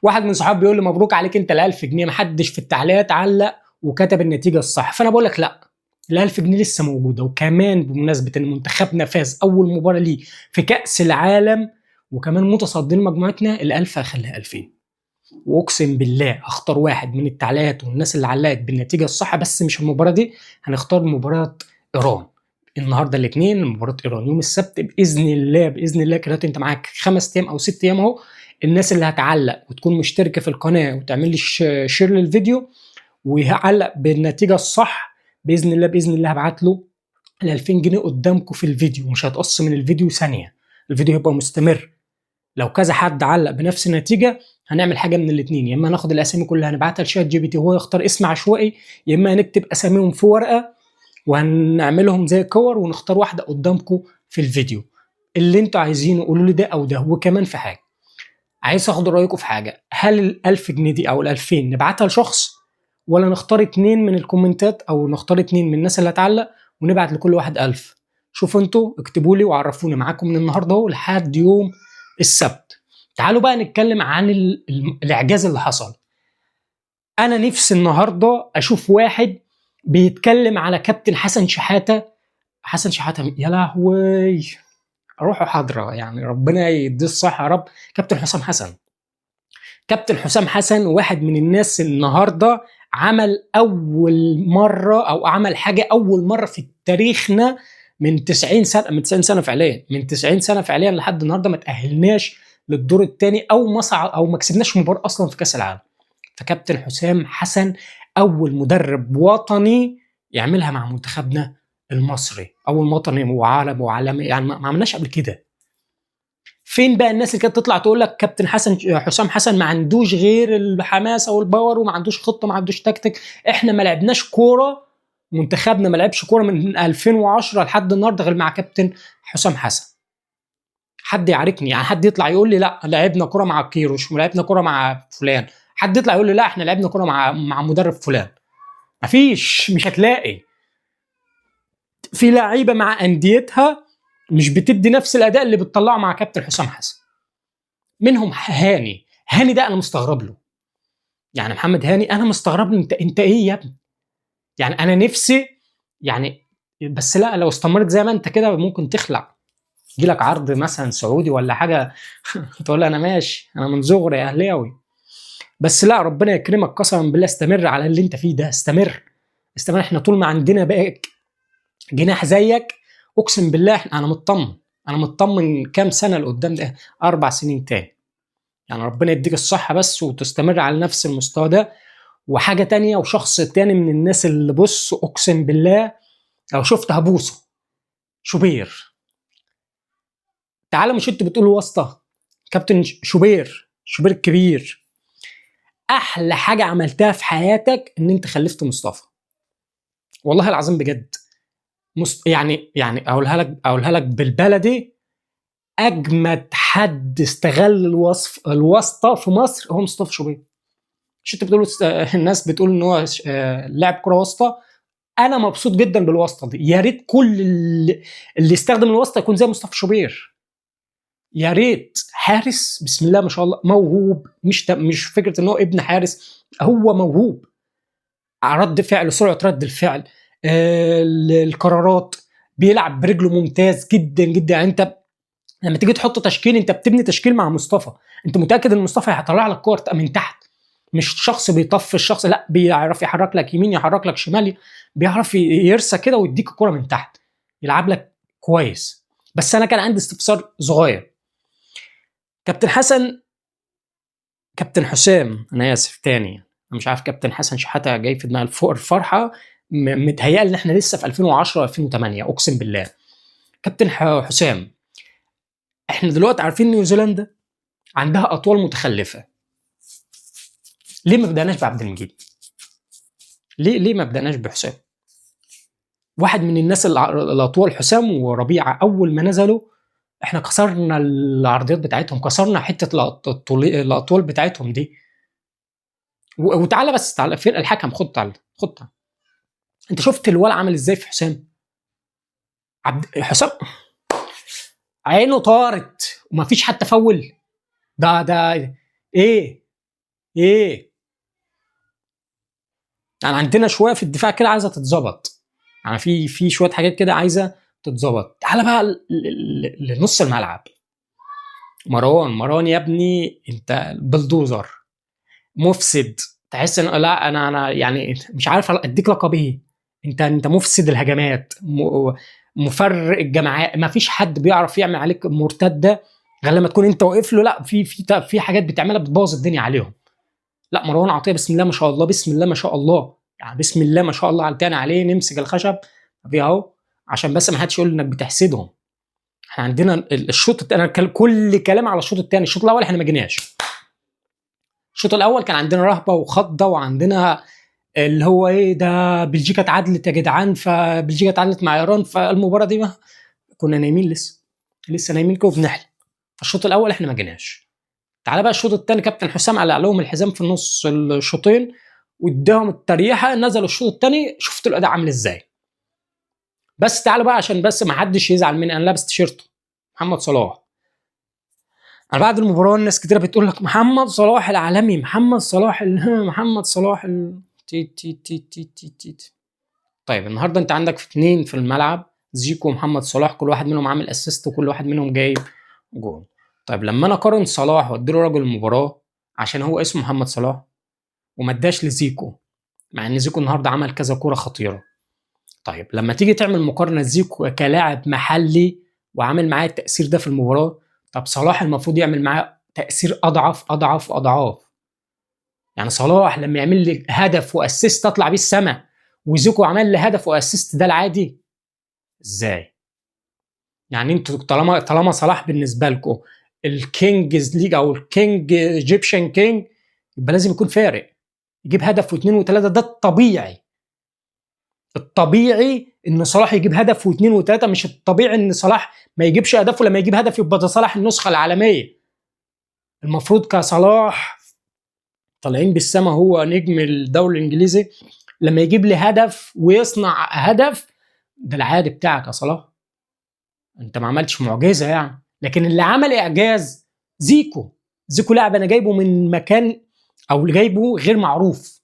واحد من صحابي بيقول لي مبروك عليك انت ال 1000 جنيه، محدش في التعليقات علق وكتب النتيجه الصح. فانا بقول لك لا، ال 1000 جنيه لسه موجوده. وكمان بمناسبه ان منتخبنا فاز اول مباراه ليه في كاس العالم وكمان متصدرين مجموعتنا، ال 1000 هخليها 2000. واقسم بالله هختار واحد من التعليقات والناس اللي علقت بالنتيجه الصح، بس مش المباراه دي، هنختار مباراه ايران. النهارده الاثنين مباراه ايران، يوم السبت باذن الله. باذن الله كده انت معاك 5 ايام او 6 ايام اهو. الناس اللي هتعلق وتكون مشتركه في القناه وتعمل لي شير للفيديو وهعلق بالنتيجه الصح، باذن الله باذن الله هبعت له ال 2000 جنيه قدامكم في الفيديو، مش هتقص من الفيديو ثانيه. الفيديو هيبقى مستمر. لو كذا حد علق بنفس النتيجه هنعمل حاجه من الاثنين، يا اما هناخد الاسامي كلها هنبعتها لشات جي بي تي وهو يختار اسم عشوائي، يا اما هنكتب اساميهم في ورقه وهنعملهم زي كور ونختار واحده قدامكم في الفيديو. اللي انتوا عايزينه قولوا لي ده او ده. وكمان في حاجه عايز اخد رايكم في حاجه، هل ال 1000 جنيه دي او ال 2000 نبعتها لشخص ولا نختار 2 من الكومنتات او نختار 2 من الناس اللي هتعلق ونبعت لكل واحد 1000؟ شوفوا انتوا اكتبوا لي وعرفوني. معاكم من النهارده اهو لحد يوم السبت. تعالوا بقى نتكلم عن الاعجاز اللي حصل. انا نفسي النهارده اشوف واحد بيتكلم على كابتن حسن شحاته. حسن شحاته يا لهوي، روحه حاضره يعني، ربنا يديه الصحه يا رب. كابتن حسام حسن، كابتن حسام حسن واحد من الناس النهارده عمل اول مره او عمل حاجه اول مره في تاريخنا من 90 سنه، من 90 سنه فعليا، من 90 سنه فعليا لحد النهارده ما تاهلناش للدور الثاني او او ما كسبناش مباراه اصلا في كاس العالم. فكابتن حسام حسن اول مدرب وطني يعملها مع منتخبنا المصري، اول وطني وعالمي يعني ما عملناش قبل كده. فين بقى الناس اللي كانت تطلع تقول لك كابتن حسام حسن ما عندوش غير الحماسه والباور وما عندوش خطه ما عندوش تكتيك؟ احنا ما لعبناش كوره، منتخبنا ما لعبش كوره من 2010 لحد النهارده غير مع كابتن حسام حسن. حد يعاركني يعني، حد يطلع يقول لي لا لعبنا كوره مع كيروش ولعبنا كوره مع فلان، حد يطلع يقول لي لا احنا لعبنا كوره مع مدرب فلان؟ مفيش، مش هتلاقي. في لعيبه مع انديتها مش بتدي نفس الاداء اللي بتطلعه مع كابتن حسام حسن. منهم هاني ده انا مستغرب له. يعني محمد هاني انا مستغرب له، انت ايه يا ابني؟ يعني انا نفسي يعني، بس لا لو استمرت زي ما انت كده ممكن تخلع، يجي لك عرض مثلا سعودي ولا حاجه تقول انا ماشي، انا من صغري اهلاوي. بس لا ربنا يكرمك قسما بالله، استمر على اللي انت فيه ده، استمر استمر. احنا طول ما عندنا بقى جناح زيك اقسم بالله انا مطمن، انا مطمن كام سنه لقدام ده، 4 سنين تاني. يعني ربنا يديك الصحة بس وتستمر على نفس المستوى ده. وحاجة تانية وشخص تاني من الناس اللي بص أقسم بالله لو شفت هبوسه، شوبير. تعالى، مش انتوا بتقولوا واسطة؟ كابتن شوبير الكبير، أحلى حاجة عملتها في حياتك إن أنت خلفت مصطفى. والله العظيم بجد. يعني أقولها لك بالبلدي، أجمد حد استغل الواسطة في مصر هو مصطفى شوبير. مش انتوا بتقولوا الناس بتقول ان هو لاعب كرة واسطة؟ انا مبسوط جدا بالواسطه دي. يا ريت كل اللي يستخدم الواسطه يكون زي مصطفى شوبير. يا ريت. حارس بسم الله ما شاء الله، موهوب، مش فكره ان هو ابن حارس، هو موهوب. رد فعل، سرعه رد الفعل، القرارات، بيلعب برجله ممتاز جدا جدا. يعني انت لما تيجي تحط تشكيل، انت بتبني تشكيل مع مصطفى، انت متاكد ان مصطفى هيطلع لك كور من تحت، مش شخص بيطفي الشخص، لا بيعرف يحرك لك يمين يحرك لك شمال، بيعرف يرسى كده ويديك الكرة من تحت، يلعب لك كويس. بس انا كان عندي استفسار صغير. كابتن حسن، كابتن حسام انا اسف تاني، انا مش عارف كابتن حسن شحاته جاي في دماغ الفرحه، متهيألي ان احنا لسه في 2010 2008 اقسم بالله. كابتن حسام، احنا دلوقتي عارفين نيوزيلندا عندها اطوال متخلفه، ليه ما بدأناش بعبد المجيد؟ ليه ما بدأناش بحسام؟ واحد من الناس الاطوال، حسام وربيعه اول ما نزلوا احنا كسرنا العرضيات بتاعتهم، كسرنا حته الاطوال بتاعتهم دي. وتعالى بس، تعالى فين الحكم؟ خد تعالى. انت شفت الولا عمل ازاي في حسام؟ حسام عينه طارت ومفيش حتى فول. ده ايه ايه يعني عندنا شويه في الدفاع كده عايزه تتظبط، يعني في شويه حاجات كده عايزه تتظبط. تعالى بقى لنص الملعب. مروان يا ابني انت بلدوزر مفسد. تحس ان لا انا يعني مش عارف اديك لقب ايه. انت مفسد الهجمات، مفرق الجماعات، ما فيش حد بيعرف يعمل عليك مرتده غير لما تكون انت واقف له. لا في حاجات بتعملها بتبوظ الدنيا عليهم. لا مروان عطيه بسم الله ما شاء الله، بسم الله ما شاء الله، يعني بسم الله ما شاء الله على تاني عليه نمسك الخشب فيه اهو، عشان بس ما حدش يقول انك بتحسدهم. احنا عندنا الشوط انا كل كلام على الشوط الثاني. الشوط الاول احنا ما جيناش. الشوط الاول كان عندنا رهبه وخضه، وعندنا اللي هو ايه ده، بلجيكا اتعادلت يا جدعان، فبلجيكا اتعادلت مع ايران، فالمباراه دي ما كنا نايمين لسه نايمين كده وبنحلم. فالشوط الاول احنا ما جيناش. تعالى بقى الشوط الثاني، كابتن حسام قلع لهم الحزام في النص الشوطين واداهم التريحه، نزلوا الشوط الثاني شفت الاداء عامل ازاي. بس تعالى بقى عشان بس ما حدش يزعل مني، انا لابس تيشيرته محمد صلاح. انا بعد المباراه الناس كتير بتقول لك محمد صلاح العالمي، محمد صلاح محمد صلاح تي تي تي تي تي تي. طيب النهارده انت عندك في اتنين في الملعب، زيكو ومحمد صلاح، كل واحد منهم عامل اسيست وكل واحد منهم جايب جول. طيب لما انا اقارن صلاح واديله رجل المباراه عشان هو اسمه محمد صلاح وما اداش لزيكو، مع ان زيكو النهارده عمل كذا كوره خطيره. طيب لما تيجي تعمل مقارنه زيكو كلاعب محلي وعامل معاه التاثير ده في المباراه، طب صلاح المفروض يعمل معاه تاثير اضعف اضعف اضعاف. يعني صلاح لما يعمل لي هدف واسيست اطلع بيه السما، وزيكو عمل لي هدف واسيست، ده العادي؟ ازاي؟ يعني انتوا طالما صلاح بالنسبه لكم الكينجز ليج او الكينج ايجيبشن كينج، يبقى لازم يكون فارق، يجيب هدف واثنين وثلاثه. ده الطبيعي. الطبيعي ان صلاح يجيب هدف واثنين وثلاثه، مش الطبيعي ان صلاح ما يجيبش هدف، ولما يجيب هدف يبقى ده صلاح النسخه العالميه. المفروض كصلاح طالعين بالسما، هو نجم الدوري الانجليزي، لما يجيب لي هدف ويصنع هدف، ده العادي بتاعك يا صلاح، انت ما عملتش معجزه يعني. لكن اللي عمل اعجاز زيكو لاعب انا جايبه من مكان او جايبه غير معروف.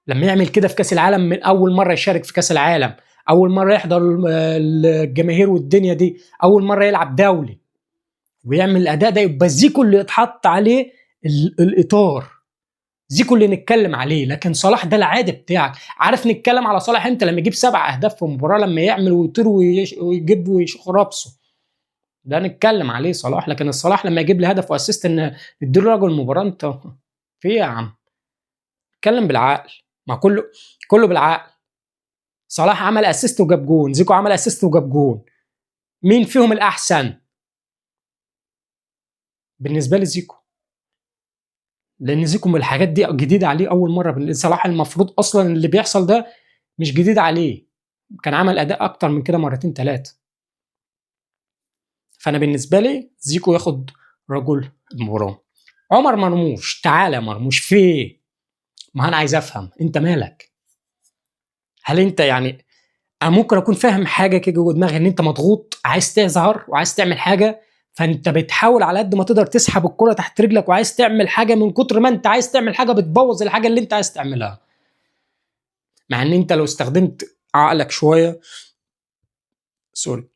لما يعمل كده في كاس العالم، من اول مره يشارك في كاس العالم، اول مره يحضر الجماهير والدنيا دي، اول مره يلعب دولي ويعمل الاداء ده، يبقى زيكو اللي يتحط عليه الاطار، زيكو اللي نتكلم عليه. لكن صلاح ده العادي بتاعك. عارف نتكلم على صلاح امتى؟ لما يجيب 7 اهداف في مباراه، لما يعمل ويطير ويجيب ويشخ رابسه، ده نتكلم عليه صلاح. لكن الصلاح لما يجيب لي هدف واسيست ان اديله رجل المباراه، انت في ايه يا عم؟ اتكلم بالعقل، ما كله بالعقل. صلاح عمل اسيست وجاب جون، زيكو عمل اسيست وجاب جون، مين فيهم الاحسن؟ بالنسبه لي زيكو، لان زيكو من الحاجات دي جديده عليه اول مره. صلاح المفروض اصلا اللي بيحصل ده مش جديد عليه، كان عمل اداء اكتر من كده مرتين ثلاثه. فانا بالنسبه لي زيكو ياخد رجل المباراه. عمر مرموش، تعالى يا مرموش، في ايه؟ ما انا عايز افهم انت مالك. هل انت يعني، انا ممكن اكون فاهم حاجه كده جوه دماغي ان انت مضغوط عايز تظهر وعايز تعمل حاجه، فانت بتحاول على قد ما تقدر تسحب الكره تحت رجلك وعايز تعمل حاجه، من كتر ما انت عايز تعمل حاجه بتبوظ الحاجه اللي انت عايز تعملها. مع ان انت لو استخدمت عقلك شويه، سوري،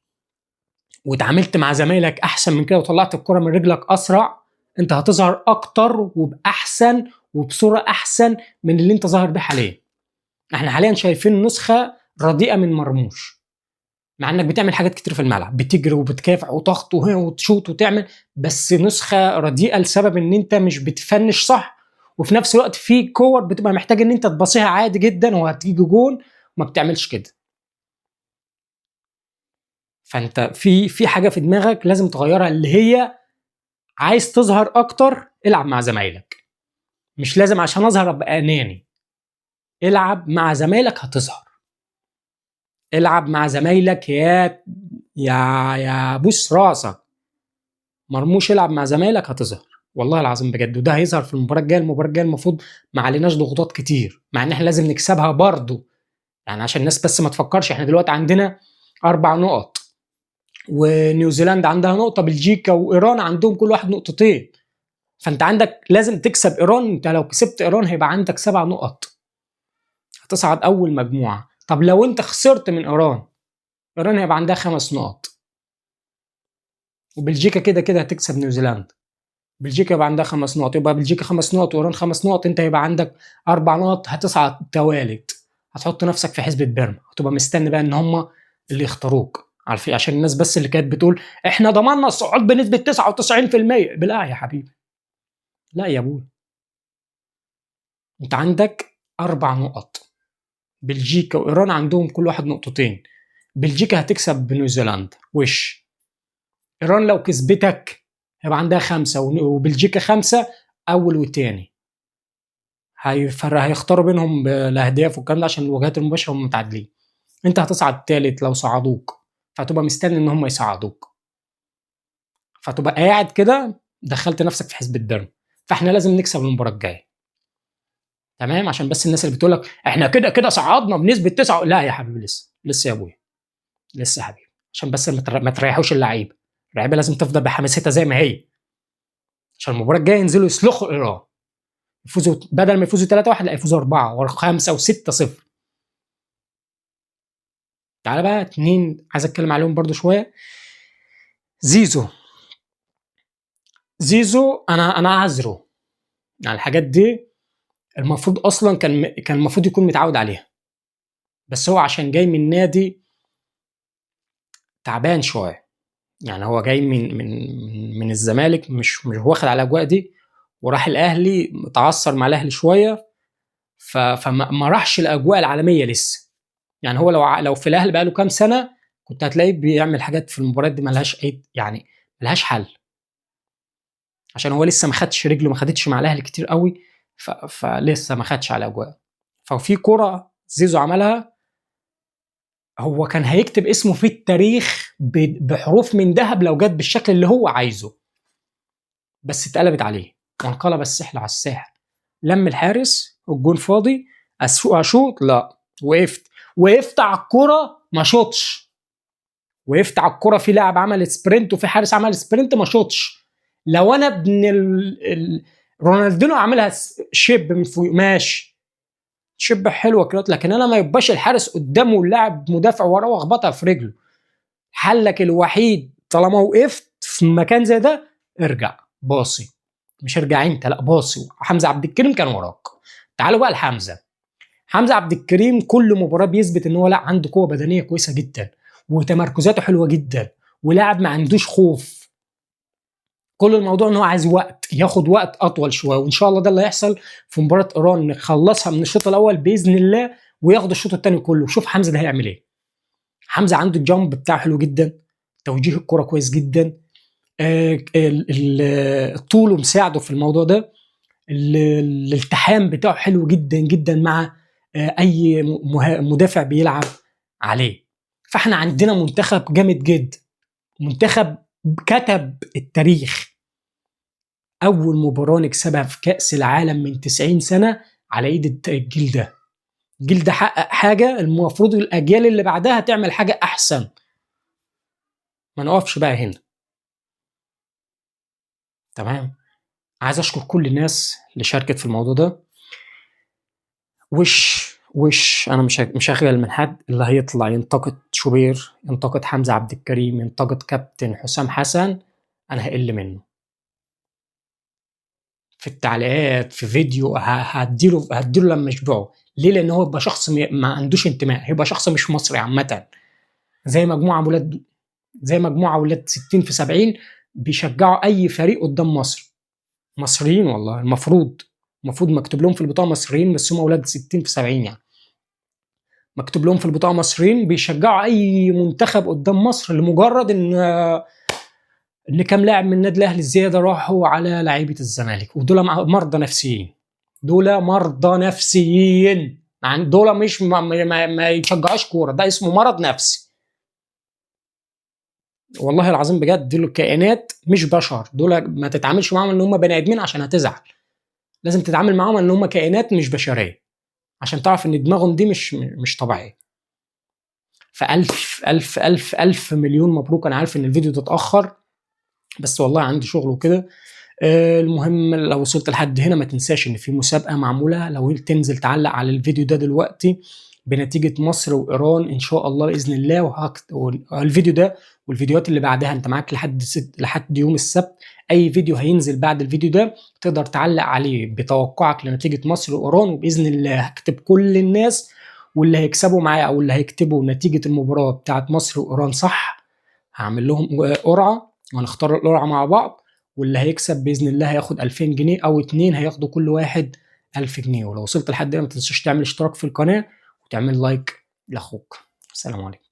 واتعاملت مع زمايلك احسن من كده وطلعت الكره من رجلك اسرع، انت هتظهر اكتر وباحسن وبصوره احسن من اللي انت ظاهر بيه حاليا. احنا حاليا شايفين نسخه رديئه من مرموش، مع انك بتعمل حاجات كتير في الملعب، بتجري وبتكافح وتخط وتشوط وتعمل، بس نسخه رديئه لسبب ان انت مش بتفنش صح، وفي نفس الوقت في كور بتبقى محتاج ان انت تباصيها عادي جدا وهتيجي جون وما بتعملش كده. فانت في حاجه في دماغك لازم تغيرها، اللي هي عايز تظهر اكتر، العب مع زمايلك. مش لازم عشان اظهر ابقى اناني، العب مع زمايلك هتظهر. العب مع زمايلك يا بوس راسك مرموش، العب مع زمايلك هتظهر والله العظيم بجد. وده هيظهر في المباراه الجايه. المباراه الجايه المفروض ما عليناش ضغوطات كتير، مع ان احنا لازم نكسبها برضه، يعني عشان الناس بس ما تفكرش. احنا دلوقتي عندنا 4 نقط، ونيوزيلندا عندها نقطه، بلجيكا وايران عندهم كل واحد نقطتين. فانت عندك لازم تكسب ايران. انت لو كسبت ايران هيبقى عندك 7 نقط، هتصعد اول مجموعه. طب لو انت خسرت من ايران، ايران هيبقى عندها 5 نقط، وبلجيكا كده كده هتكسب نيوزيلندا. بلجيكا يبقى عندها 5 نقط، يبقى بلجيكا 5 نقط وايران 5 نقط، انت هيبقى عندك 4 نقط، هتصعد توالت. هتحط نفسك في حسبة بيرما، هتبقى مستني بقى ان هم اللي يختاروك. عارفين؟ عشان الناس بس اللي كانت بتقول احنا ضمننا الصعود بنسبة 99%، لا يا حبيبي، لا يا ابوي، انت عندك 4 نقط. بلجيكا وايران عندهم كل واحد نقطتين. بلجيكا هتكسب بنيوزيلندا وش، ايران لو كسبتك هيبقى عندها 5 وبلجيكا 5 اول والتاني. هيختاروا بينهم بالاهداف والكلام ده عشان الواجهات المباشره هم متعادلين. انت هتصعد تالت لو صعدوك، فتبقى مستني ان هم يصعدوك، فتبقى قاعد كده دخلت نفسك في حسبة بيرما. فاحنا لازم نكسب المباراه الجايه، تمام؟ عشان بس الناس اللي بتقول لك احنا كده كده صعدنا بنسبه 9، لا يا حبيبي، لسه يا ابويا، لسه يا حبيبي. عشان بس ما تريحوش اللعيبه. اللعيبه لازم تفضل بحماستها زي ما هي، عشان المباراه الجايه ينزلوا يسلخوا ايران، يفوزوا بدل ما يفوزوا 3-1 لا يفوزوا 4 و5 و6-0. تعالى بقى 2 عايز اتكلم عليهم برضو شويه. زيزو. زيزو انا عذره يعني. الحاجات دي المفروض اصلا كان المفروض يكون متعود عليها، بس هو عشان جاي من نادي تعبان شويه. يعني هو جاي من الزمالك، مش واخد على الاجواء دي، وراح الاهلي متعثر مع الاهلي شويه، فما راحش الاجواء العالميه لسه. يعني هو لو في الاهلي بقاله كام سنه كنت هتلاقيه بيعمل حاجات في المباريات دي ملهاش اي يعني، ملهاش حل، عشان هو لسه ما خدش رجله، ما خدتش مع الاهلي كتير قوي، فلسه ما خدش على اجواء. ففي كرة زيزو عملها، هو كان هيكتب اسمه في التاريخ بحروف من ذهب لو جت بالشكل اللي هو عايزه، بس اتقلبت عليه وانقلب السحر على الساحر. لم الحارس والجون فاضي، اشوط لا، وقفت على الكرة ما شوطش. وقفت على الكرة، في لاعب عمل سبرنت وفي حارس عمل سبرنت ما شوطش. لو انا ابن رونالدينو عاملها شيب من فوق ماشي، شيب حلوه كده، لكن انا ما يبقاش الحارس قدامه واللاعب مدافع وراه واخبطها في رجله. حلك الوحيد طالما وقفت في مكان زي ده، ارجع باصي. مش ارجع انت، لا باصي. حمزه عبد الكريم كان وراك. تعالوا بقى لحمزه. حمزه عبد الكريم كل مباراه بيثبت ان هو لا، عنده قوه بدنيه كويسه جدا، وتمركزاته حلوه جدا، ولاعب ما عندوش خوف. كل الموضوع ان هو عايز وقت، ياخد وقت اطول شويه، وان شاء الله ده اللي هيحصل في مباراه ايران، نخلصها من الشوط الاول باذن الله وياخد الشوط الثاني كله. شوف حمزه ده هيعمل ايه. حمزه عنده الجامب بتاعه حلو جدا، توجيه الكره كويس جدا، طوله مساعده في الموضوع ده، الالتحام بتاعه حلو جدا جدا مع اي مدافع بيلعب عليه. فاحنا عندنا منتخب جامد جدا، منتخب كتب التاريخ. اول مباراه نكسبها في كاس العالم من 90 سنه على ايد الجيل ده. الجيل ده حقق حاجه، المفروض الاجيال اللي بعدها تعمل حاجه احسن. ما نقفش بقى هنا، تمام؟ عايز اشكر كل الناس اللي شاركت في الموضوع ده. وش انا مش هخجل من حد. اللي هيطلع ينتقد شوبير، ينتقد حمزه عبد الكريم، ينتقد كابتن حسام حسن، انا هقل منه في التعليقات، في فيديو هديله لما يشبعه. ليه؟ لان هو يبقى شخص ما عندوش انتماء، هيبقى شخص مش مصري عامه. زي مجموعه ولاد 60 في 70 بيشجعوا اي فريق قدام مصر. مصريين والله، المفروض مكتوب لهم في البطاقه مصريين، بس هم اولاد 60 في 70 يعني. مكتوب لهم في البطاقه مصريين، بيشجعوا اي منتخب قدام مصر لمجرد ان كام لاعب من النادي الاهلي الزياده راحوا على لعيبه الزمالك، ودول مرضى نفسيين. دول مرضى نفسيين، يعني دول مش ما يشجعوش كوره، ده اسمه مرض نفسي. والله العظيم بجد، دول كائنات مش بشر. دول ما تتعاملش معاهم ان هم بني ادمين عشان هتزعل. لازم تتعامل معاهم ان هم كائنات مش بشريه، عشان تعرف ان دماغهم دي مش طبيعيه. فألف ألف ألف ألف مليون مبروك. أنا عارف إن الفيديو ده اتأخر، بس والله عندي شغل وكده. المهم لو وصلت لحد هنا ما تنساش ان في مسابقة معمولة، لو تنزل تعلق على الفيديو ده دلوقتي بنتيجة مصر وإيران إن شاء الله بإذن الله. والفيديو ده والفيديوهات اللي بعدها أنت معاك لحد يوم السبت. أي فيديو هينزل بعد الفيديو ده تقدر تعلق عليه بتوقعك لنتيجة مصر وإيران، وبإذن الله هكتب كل الناس، واللي هيكسبوا معايا أو اللي هيكتبوا نتيجة المباراة بتاعت مصر وإيران صح هعمل لهم قرعة وهنختار القرعة مع بعض، واللي هيكسب بإذن الله هياخد 2000 جنيه أو 2 هياخدوا كل واحد 1000 جنيه. ولو وصلت لحد هنا ما تنساش تعمل اشتراك في القناة وتعمل لايك لاخوك. السلام عليكم.